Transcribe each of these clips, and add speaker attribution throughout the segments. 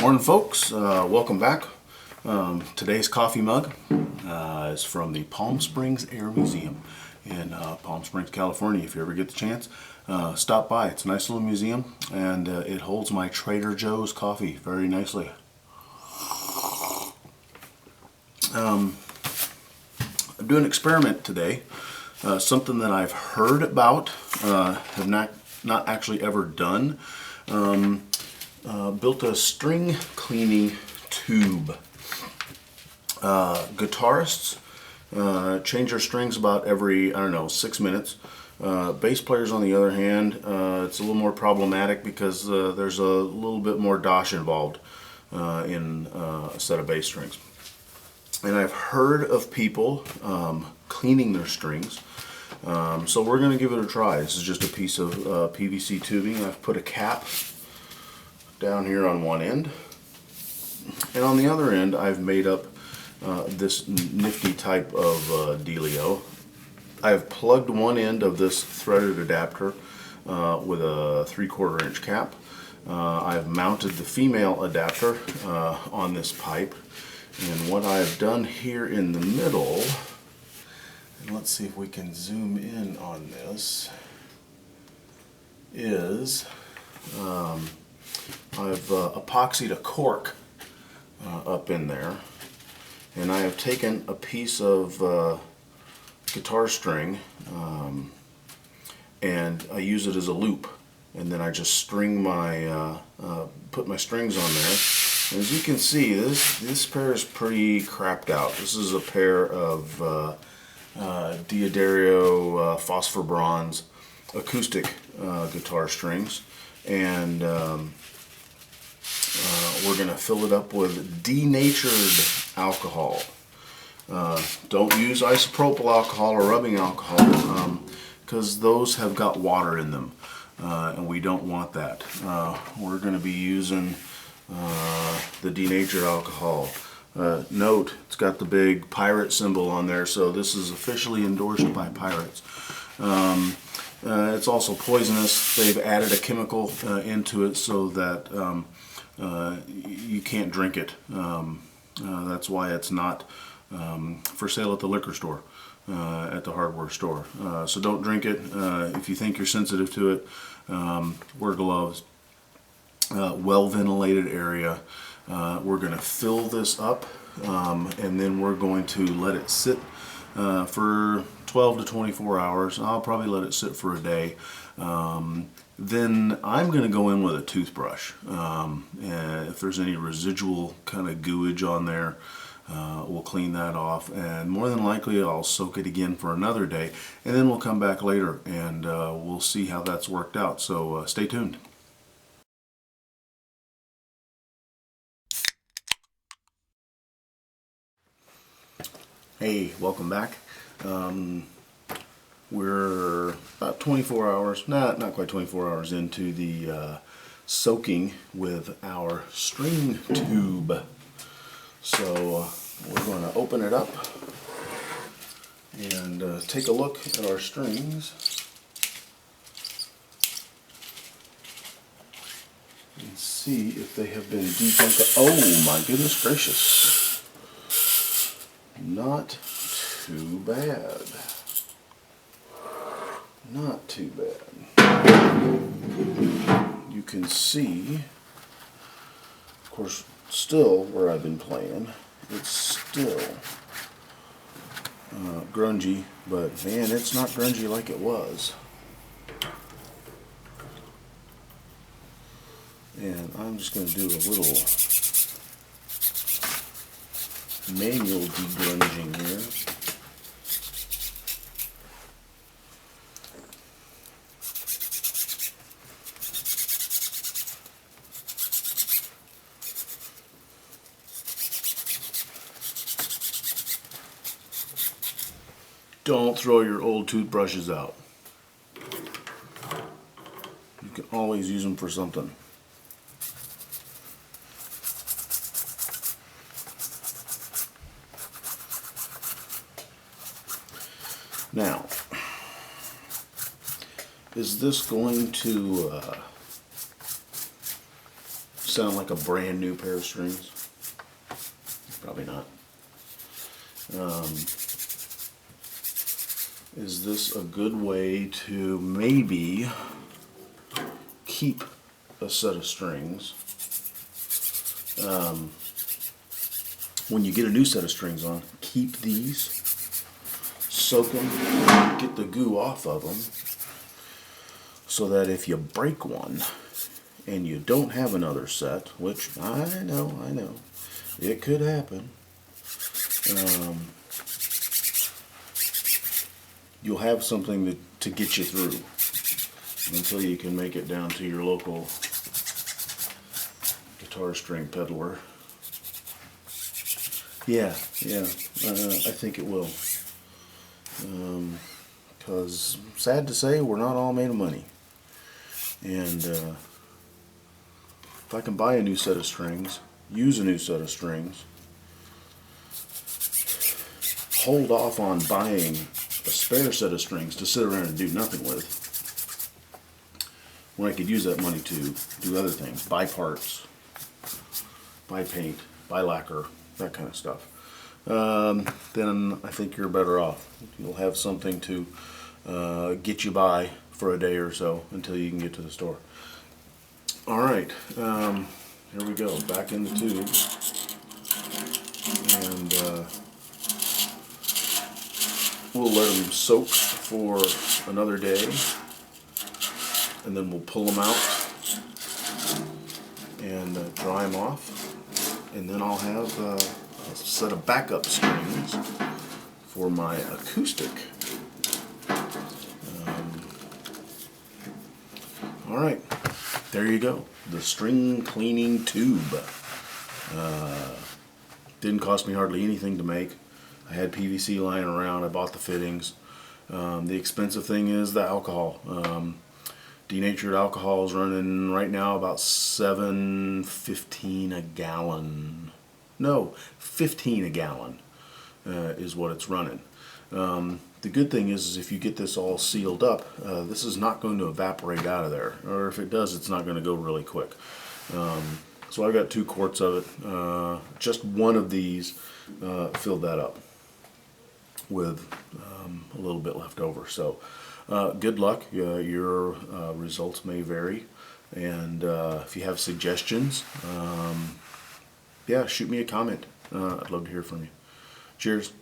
Speaker 1: Morning, folks. Welcome back. Today's coffee mug is from the Palm Springs Air Museum in Palm Springs, California. If you ever get the chance, stop by. It's a nice little museum, and it holds my Trader Joe's coffee very nicely. I'm doing an experiment today, something that I've heard about, have not actually ever done. Built a string cleaning tube. Guitarists change their strings about every, 6 minutes. Bass players, on the other hand, it's a little more problematic because there's a little bit more dosh involved in a set of bass strings. And I've heard of people cleaning their strings. So we're going to give it a try. This is just a piece of PVC tubing. I've put a cap down here on one end, and on the other end I've made up this nifty type of dealio. I've plugged one end of this threaded adapter with a 3/4 inch cap. I've mounted the female adapter on this pipe, and what I've done here in the middle, and let's see if we can zoom in on this, is I've epoxied a cork up in there, and I have taken a piece of guitar string and I use it as a loop, and then I just string my put my strings on there. And as you can see, this pair is pretty crapped out. This is a pair of Diodario phosphor bronze acoustic guitar strings, and we're going to fill it up with denatured alcohol. Don't use isopropyl alcohol or rubbing alcohol because those have got water in them, and we don't want that. We're going to be using the denatured alcohol. Note, it's got the big pirate symbol on there, so this is officially endorsed by pirates. It's also poisonous. They've added a chemical into it so that you can't drink it. That's why it's not for sale at the liquor store, at the hardware store. So don't drink it. If you think you're sensitive to it, wear gloves. Well ventilated area. We're going to fill this up, and then we're going to let it sit for 12 to 24 hours. I'll probably let it sit for a day. Then I'm going to go in with a toothbrush. And if there's any residual kind of gooage on there, we'll clean that off, and more than likely I'll soak it again for another day, and then we'll come back later and we'll see how that's worked out. So stay tuned. Hey, welcome back. We're about 24 hours, not quite 24 hours into the soaking with our string tube. So we're going to open it up and take a look at our strings and see if they have been debunked. Oh my goodness gracious. Not too bad. Not too bad. You can see, of course, still where I've been playing, it's still grungy, but man, it's not grungy like it was. And I'm just going to do a little manual degrunging here. Don't throw your old toothbrushes out. You can always use them for something. Now, is this going to sound like a brand new pair of strings? Probably not. Is this a good way to maybe keep a set of strings? When you get a new set of strings on, keep these, soak them, get the goo off of them, so that if you break one and you don't have another set, which I know, it could happen, you'll have something to get you through until you can make it down to your local guitar string peddler. Yeah, I think it will. Because sad to say, we're not all made of money. And if I can buy a new set of strings, use a new set of strings, hold off on buying a spare set of strings to sit around and do nothing with, when I could use that money to do other things, buy parts, buy paint, buy lacquer, that kind of stuff, then I think you're better off. You'll have something to get you by for a day or so until you can get to the store. Alright, here we go, back in the tube, and we'll let them soak for another day, and then we'll pull them out and dry them off, and then I'll have a set of backup strings for my acoustic. Alright, there you go, the string cleaning tube. Didn't cost me hardly anything to make. I had PVC lying around, I bought the fittings. The expensive thing is the alcohol. Denatured alcohol is running right now about $7.15 a gallon. No, 15 a gallon is what it's running. The good thing is if you get this all sealed up, this is not going to evaporate out of there. Or if it does, it's not going to go really quick. So I've got 2 quarts of it. Just one of these filled that up with a little bit left over. So good luck. Your results may vary. And if you have suggestions, yeah, shoot me a comment. I'd love to hear from you. Cheers.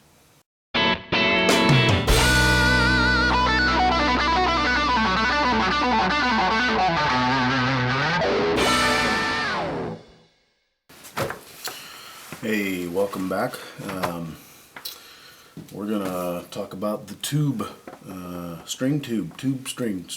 Speaker 1: Hey, welcome back. We're gonna talk about the tube, string tube, stringer.